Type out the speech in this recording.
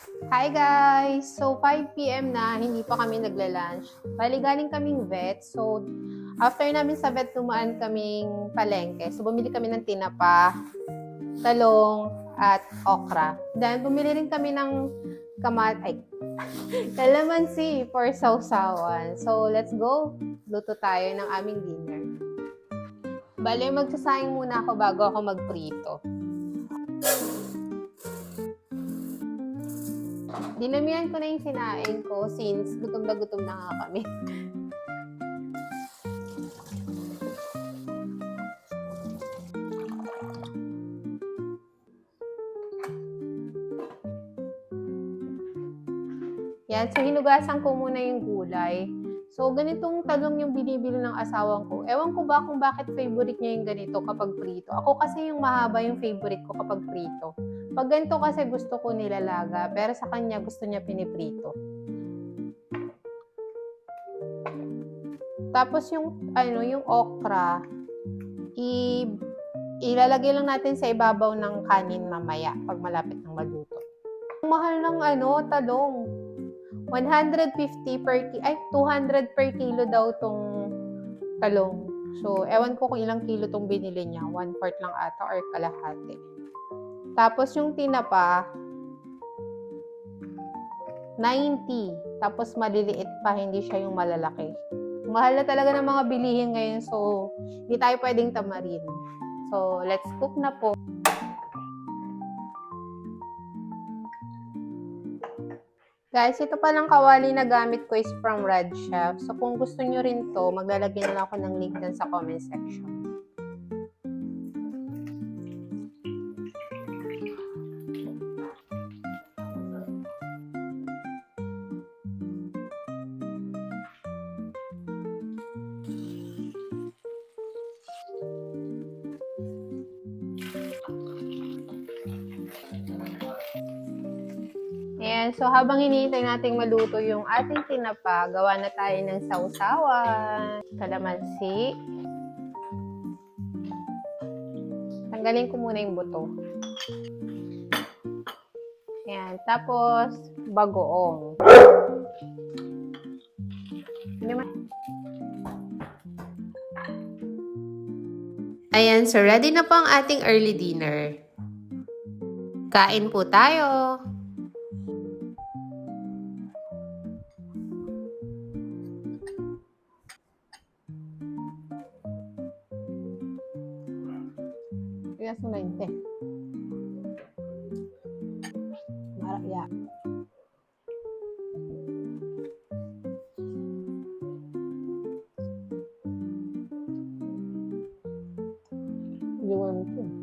Hi guys! So 5 p.m. na, hindi pa kami nagla-lunch. Bali galing kaming vet. So after namin sa vet, dumaan kaming palengke. So bumili kami ng tinapa, talong, at okra. Then bumili rin kami ng kalamansi for sausawan. So let's go! Luto tayo ng aming dinner. Bali magsasayang muna ako bago ako magprito. Dinamihan ko na yung sinaing ko since gutom na nga kami. Yan, so hinugasan ko muna yung gulay. So ganitong talong yung binibili ng asawang ko. Ewan ko ba kung bakit favorite niya yung ganito kapag prito. Ako kasi yung mahaba yung favorite ko kapag prito. Pag ganito kasi gusto ko nilalaga, pero sa kanya gusto niya piniprito. Tapos yung okra, ilalagay lang natin sa ibabaw ng kanin mamaya pag malapit ng maluto. Mahal ng talong. 200 per kilo daw tong talong. So, ewan ko kung ilang kilo tong binili niya. 1/4 lang ata or kalahati. Tapos yung tinapa, 90. Tapos maliliit pa, hindi siya yung malalaki. Mahal na talaga ng mga bilihin ngayon, so hindi tayo pwedeng tamarin. So, let's cook na po. Guys, ito palang kawali na gamit ko is from Red Chef. So, kung gusto nyo rin to, maglalagay na lang ako ng link dun sa comment section. Ayan, so habang hinihintay nating maluto yung ating tinapa, gawa na tayo ng sausawan, kalamansi. Tanggalin ko muna yung buto. Ayan, tapos bagoong. Ayan, so ready na po ang ating early dinner. Kain po tayo! Kaya sa 20. Maraya. Iwan ko.